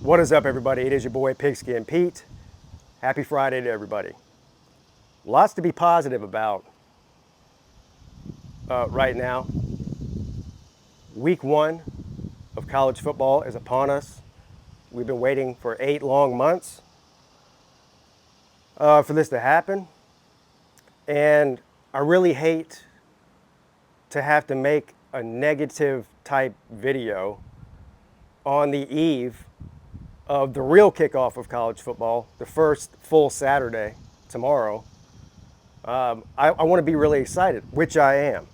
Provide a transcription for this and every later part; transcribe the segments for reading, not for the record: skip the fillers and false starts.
What is up, everybody? It is your boy Pigskin Pete. Happy Friday to everybody. Lots to be positive about right now. Week 1 of college football is upon us. We've been waiting for 8 long months for this to happen. And I really hate to have to make a negative type video on the eve of the real kickoff of college football, the first full Saturday tomorrow. I want to be really excited, which I am.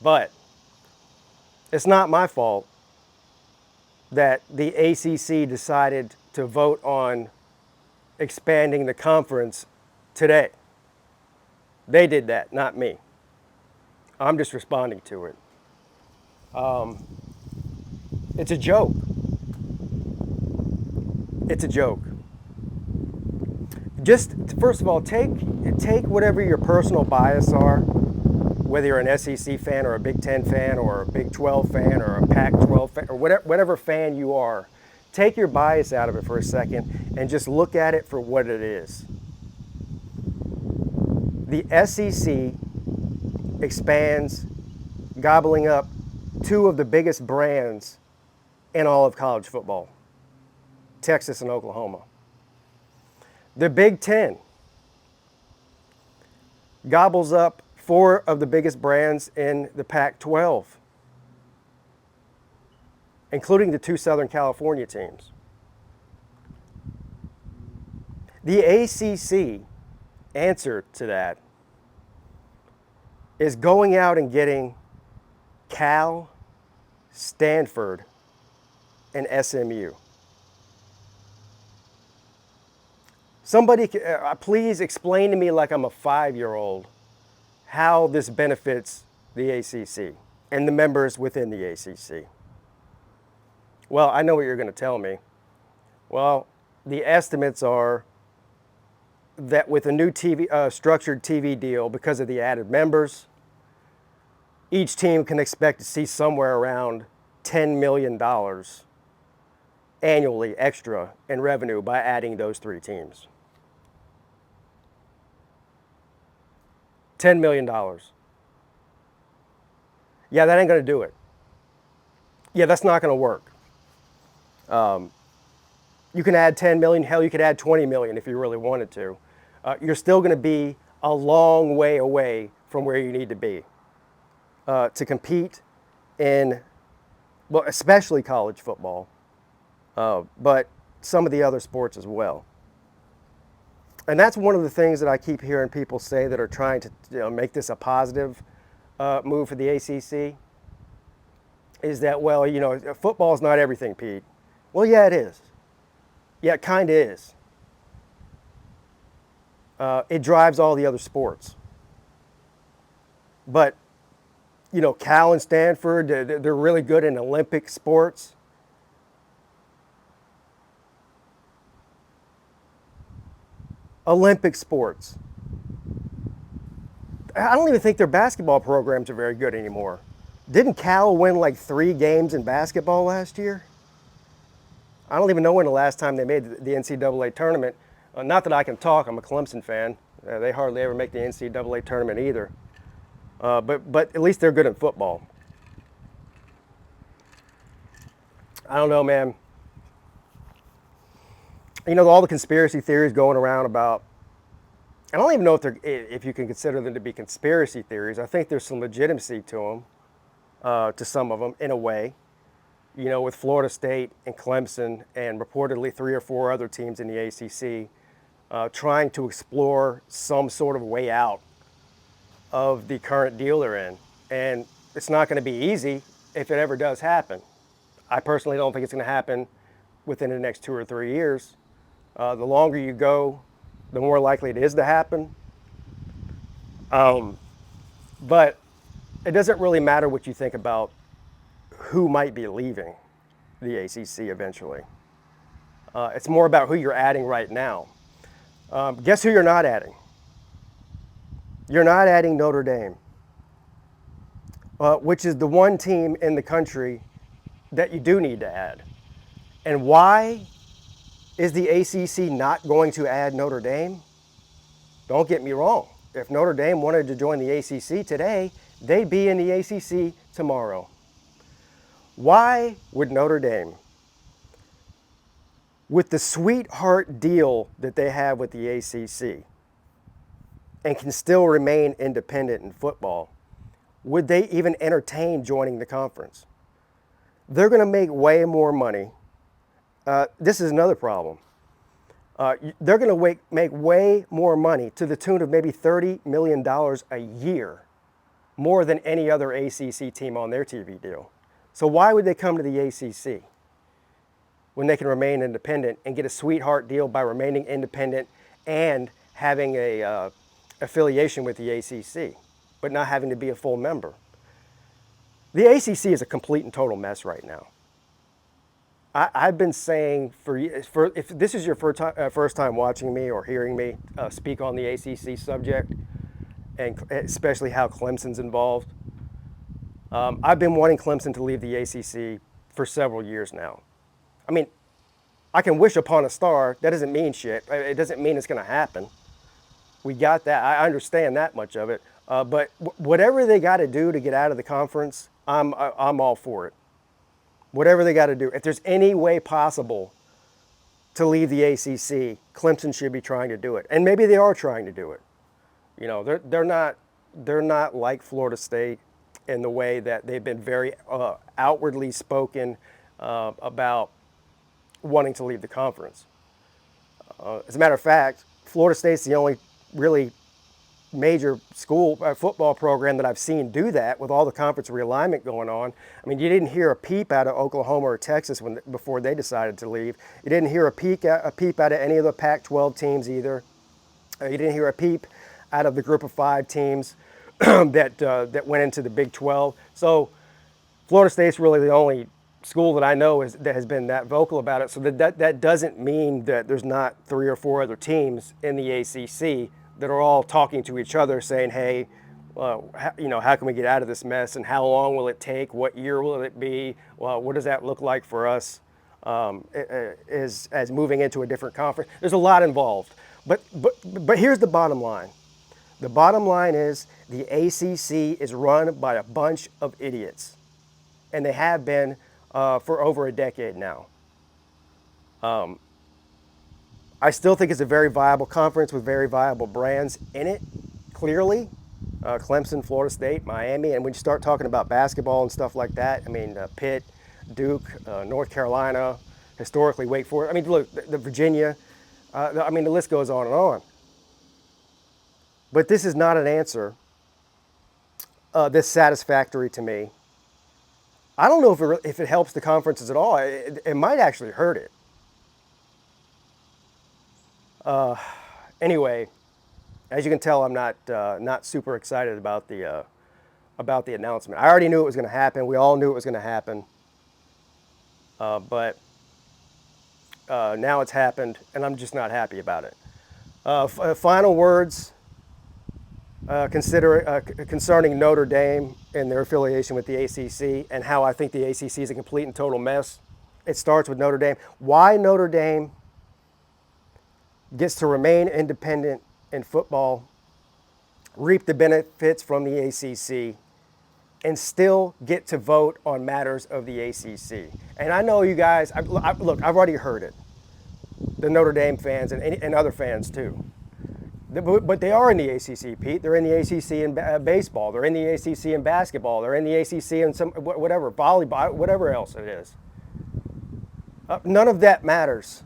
But it's not my fault that the ACC decided to vote on expanding the conference today. They did that, not me. I'm just responding to it. It's a joke. It's a joke. Just first of all, take whatever your personal bias are, whether you're an SEC fan or a Big Ten fan or a Big 12 fan or a Pac-12 fan or whatever fan you are. Take your bias out of it for a second and just look at it for what it is. The SEC expands, gobbling up 2 of the biggest brands in all of college football. Texas and Oklahoma. The Big Ten gobbles up 4 of the biggest brands in the Pac-12, including the 2 Southern California teams. The ACC answer to that is going out and getting Cal, Stanford, and SMU. Somebody, please explain to me like I'm a 5-year-old how this benefits the ACC and the members within the ACC. Well, I know what you're going to tell me. Well, the estimates are that with a new structured TV deal, because of the added members, each team can expect to see somewhere around $10 million annually extra in revenue by adding those 3 teams. $10 million. Yeah, that ain't going to do it. Yeah, that's not going to work. You can add 10 million, hell, you could add 20 million if you really wanted to. You're still going to be a long way away from where you need to be to compete in, well, especially college football, but some of the other sports as well. And that's one of the things that I keep hearing people say that are trying to make this a positive move for the ACC, is that, well, football's not everything, Pete. Well, yeah, it is. Yeah, it kind of is. It drives all the other sports. But, Cal and Stanford, they're really good in Olympic sports. Olympic sports. I don't even think their basketball programs are very good anymore. Didn't Cal win like 3 games in basketball last year? I don't even know when the last time they made the NCAA tournament. Not that I can talk, I'm a Clemson fan. They hardly ever make the NCAA tournament either. But at least they're good at football. I don't know, man. All the conspiracy theories going around about, I don't even know if you can consider them to be conspiracy theories. I think there's some legitimacy to them, to some of them, in a way. With Florida State and Clemson and reportedly 3 or 4 other teams in the ACC trying to explore some sort of way out of the current deal they're in. And it's not going to be easy if it ever does happen. I personally don't think it's going to happen within the next 2 or 3 years. The longer you go, the more likely it is to happen. But it doesn't really matter what you think about who might be leaving the ACC eventually. It's more about who you're adding right now. Guess who you're not adding? You're not adding Notre Dame, which is the one team in the country that you do need to add. And why is the ACC not going to add Notre Dame? Don't get me wrong. If Notre Dame wanted to join the ACC today, they'd be in the ACC tomorrow. Why would Notre Dame, with the sweetheart deal that they have with the ACC, and can still remain independent in football, would they even entertain joining the conference? They're going to make way more money. This is another problem. They're going to make way more money, to the tune of maybe $30 million a year, more than any other ACC team on their TV deal. So why would they come to the ACC when they can remain independent and get a sweetheart deal by remaining independent and having a affiliation with the ACC, but not having to be a full member? The ACC is a complete and total mess right now. I've been saying if this is your first time watching me or hearing me speak on the ACC subject, and especially how Clemson's involved, I've been wanting Clemson to leave the ACC for several years now. I mean, I can wish upon a star. That doesn't mean shit. It doesn't mean it's going to happen. We got that. I understand that much of it. But whatever they got to do to get out of the conference, I'm all for it. Whatever they got to do. If there's any way possible to leave the ACC, Clemson should be trying to do it. And maybe they are trying to do it. You know, they're not like Florida State in the way that they've been very outwardly spoken about wanting to leave the conference. As a matter of fact, Florida State's the only really major school football program that I've seen do that, with all the conference realignment going on. I mean, you didn't hear a peep out of Oklahoma or Texas before they decided to leave. You didn't hear a peep out of any of the Pac-12 teams either. You didn't hear a peep out of the group of 5 teams that went into the Big 12. So Florida State's really the only school that I know that has been that vocal about it. So that doesn't mean that there's not 3 or 4 other teams in the ACC that are all talking to each other saying, hey, how can we get out of this mess, and how long will it take? What year will it be? Well, what does that look like for us as moving into a different conference? There's a lot involved. But here's the bottom line. The bottom line is the ACC is run by a bunch of idiots, and they have been for over a decade now. I still think it's a very viable conference with very viable brands in it, clearly. Clemson, Florida State, Miami, and when you start talking about basketball and stuff like that, I mean, Pitt, Duke, North Carolina, historically Wake Forest. I mean, look, the Virginia, I mean, the list goes on and on. But this is not an answer that's satisfactory to me. I don't know if it helps the conferences at all. It might actually hurt it. Anyway, as you can tell, I'm not super excited about the announcement. I already knew it was going to happen. We all knew it was going to happen. But now it's happened, and I'm just not happy about it. Final words concerning Notre Dame and their affiliation with the ACC, and how I think the ACC is a complete and total mess. It starts with Notre Dame. Why Notre Dame gets to remain independent in football, reap the benefits from the ACC, and still get to vote on matters of the ACC. And I know you guys, look, I've already heard it. The Notre Dame fans and other fans too. But they are in the ACC, Pete. They're in the ACC in baseball. They're in the ACC in basketball. They're in the ACC in some, whatever, volleyball, whatever else it is. None of that matters.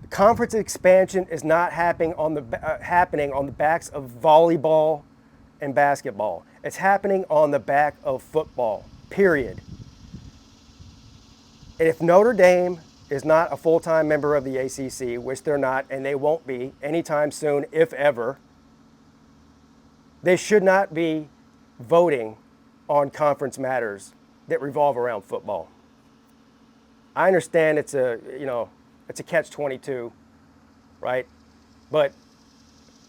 Conference expansion is not happening on the backs of volleyball and basketball. It's happening on the back of football, period. And if Notre Dame is not a full-time member of the ACC, which they're not, and they won't be anytime soon, if ever, they should not be voting on conference matters that revolve around football. I understand it's a catch-22, right? But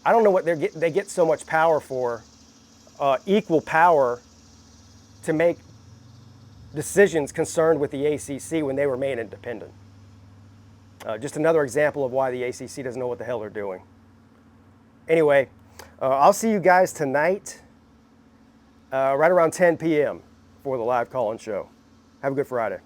I don't know what they get so much power for, equal power to make decisions concerned with the ACC when they were made independent. Just another example of why the ACC doesn't know what the hell they're doing. Anyway, I'll see you guys tonight, right around 10 p.m. for the live call-in show. Have a good Friday.